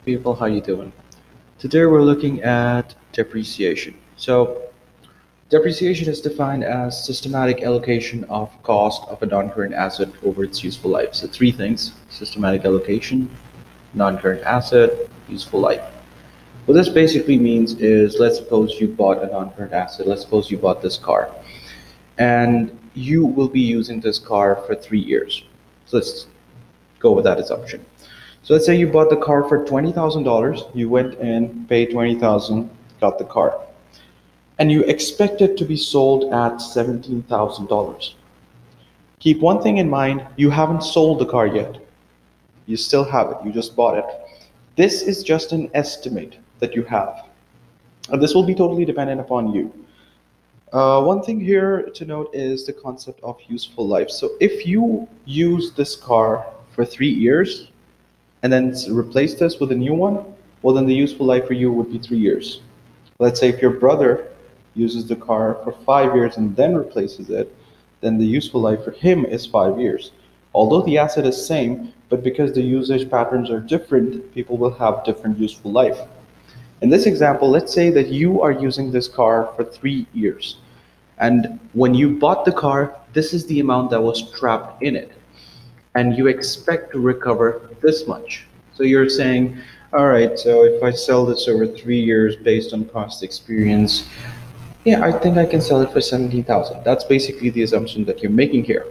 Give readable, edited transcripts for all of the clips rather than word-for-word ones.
People, how you doing? Today we're looking at depreciation. Depreciation is defined as systematic allocation of cost of a non-current asset over its useful life. So three things: systematic allocation, non-current asset, useful life. What this basically means is, let's suppose you bought a non-current asset. Let's suppose you bought this car, and you will be using this car for 3 years. So let's go with that assumption. So let's say you bought the car for $20,000. You went in, paid 20,000, got the car, and you expect it to be sold at $17,000. Keep one thing in mind: you haven't sold the car yet. You still have it. You just bought it. This is just an estimate that you have, and this will be totally dependent upon you. One thing here to note is the concept of useful life. So if you use this car for 3 years and then replace this with a new one, well, then the useful life for you would be 3 years. Let's say if your brother uses the car for 5 years and then replaces it, then the useful life for him is 5 years. Although the asset is same, but because the usage patterns are different, people will have different useful life. In this example, let's say that you are using this car for 3 years. And when you bought the car, this is the amount that was trapped in it. And you expect to recover this much. So you're saying, all right, so if I sell this over 3 years based on past experience, yeah, I think I can sell it for 17,000. That's basically the assumption that you're making here.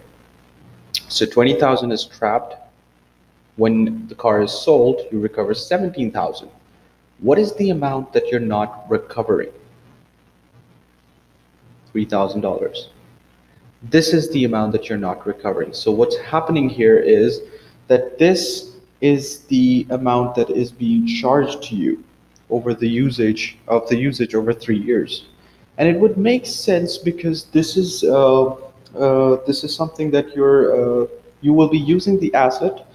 So 20,000 is trapped. When the car is sold, you recover 17,000. What is the amount that you're not recovering? $3,000. This is the amount that you're not recovering. So what's happening here is that this is the amount that is being charged to you over the usage over 3 years. And it would make sense because this is something that you will be using the asset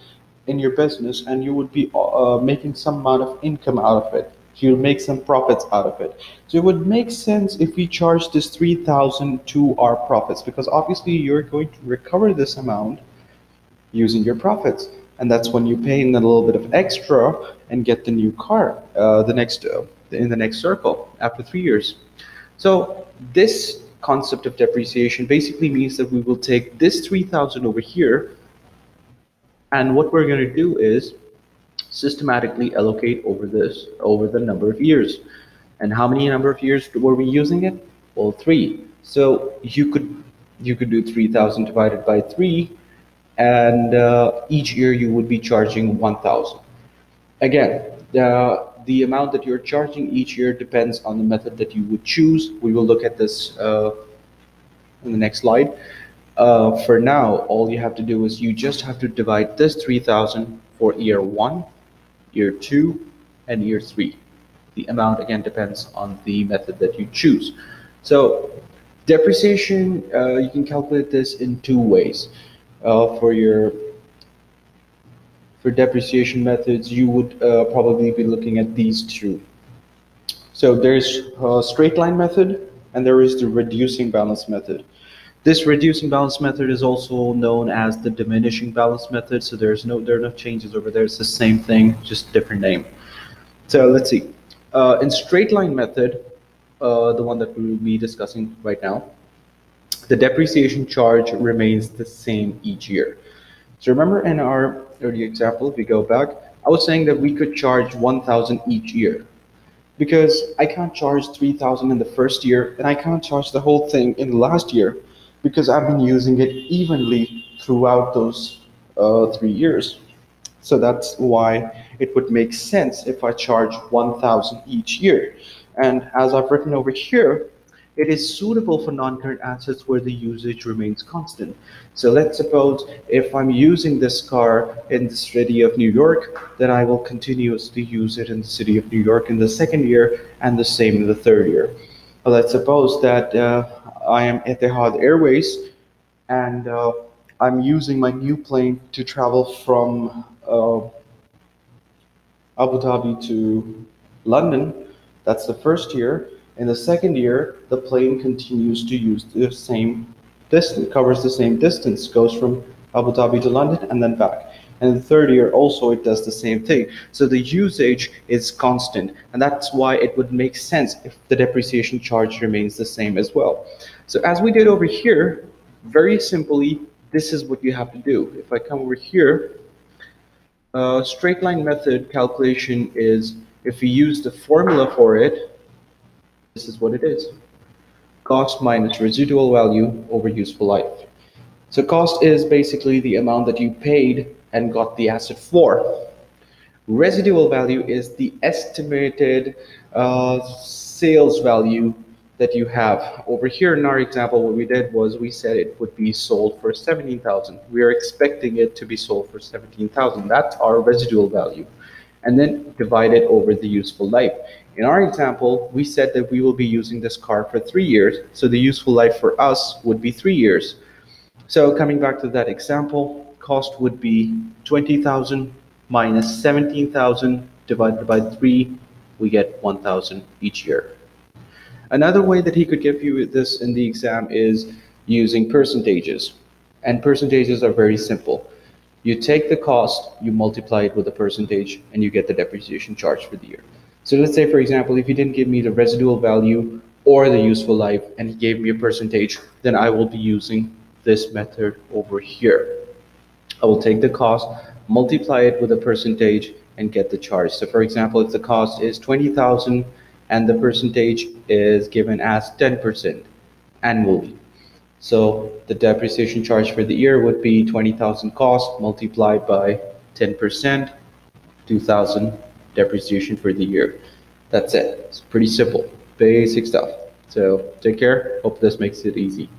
in your business, and you would be making some amount of income out of it. You'll make some profits out of it. So it would make sense if we charge this 3,000 to our profits, because obviously you're going to recover this amount using your profits, and that's when you pay in a little bit of extra and get the new car in the next circle after 3 years. So this concept of depreciation basically means that we will take this 3,000 over here, and what we're going to do is systematically allocate over the number of years. And how many number of years were we using it? Well, 3. So you could do 3,000 divided by 3, and each year you would be charging 1,000. Again, the amount that you're charging each year depends on the method that you would choose. We will look at this in the next slide. For now, all you have to do is you just have to divide this 3,000 for year 1, year 2, and year 3. The amount again depends on the method that you choose. So depreciation, you can calculate this in two ways. For depreciation methods, you would probably be looking at these two. So there's a straight line method, and there is the reducing balance method. This reducing balance method is also known as the diminishing balance method. So there are no changes over there. It's the same thing, just different name. So let's see. In straight line method, the one that we will be discussing right now, the depreciation charge remains the same each year. So remember in our earlier example, if we go back, I was saying that we could charge 1,000 each year, because I can't charge 3,000 in the first year, and I can't charge the whole thing in the last year, because I've been using it evenly throughout those 3 years. So that's why it would make sense if I charge 1,000 each year. And as I've written over here, it is suitable for non-current assets where the usage remains constant. So let's suppose if I'm using this car in the city of New York, then I will continuously use it in the city of New York in the second year, and the same in the third year. Let's suppose that I am at Etihad Airways, and I'm using my new plane to travel from Abu Dhabi to London. That's the first year. In the second year, the plane continues to use the same distance, covers the same distance, goes from Abu Dhabi to London and then back. And the third year also it does the same thing. So the usage is constant, and that's why it would make sense if the depreciation charge remains the same as well. So as we did over here, very simply, this is what you have to do. If I come over here, straight line method calculation is, if we use the formula for it, this is what it is. Cost minus residual value over useful life. So cost is basically the amount that you paid and got the asset for. Residual value is the estimated sales value that you have. Over here in our example, what we did was we said it would be sold for 17,000. We are expecting it to be sold for 17,000. That's our residual value. And then divide it over the useful life. In our example, we said that we will be using this car for 3 years. So the useful life for us would be 3 years. So coming back to that example, cost would be 20,000 minus 17,000 divided by 3, we get 1,000 each year. Another way that he could give you this in the exam is using percentages. And percentages are very simple. You take the cost, you multiply it with a percentage, and you get the depreciation charge for the year. So let's say, for example, if he didn't give me the residual value or the useful life, and he gave me a percentage, then I will be using this method over here. I will take the cost, multiply it with a percentage, and get the charge. So for example, if the cost is 20,000 and the percentage is given as 10% annually. So the depreciation charge for the year would be 20,000 cost multiplied by 10%, 2,000 depreciation for the year. That's it. It's pretty simple, basic stuff. So take care. Hope this makes it easy.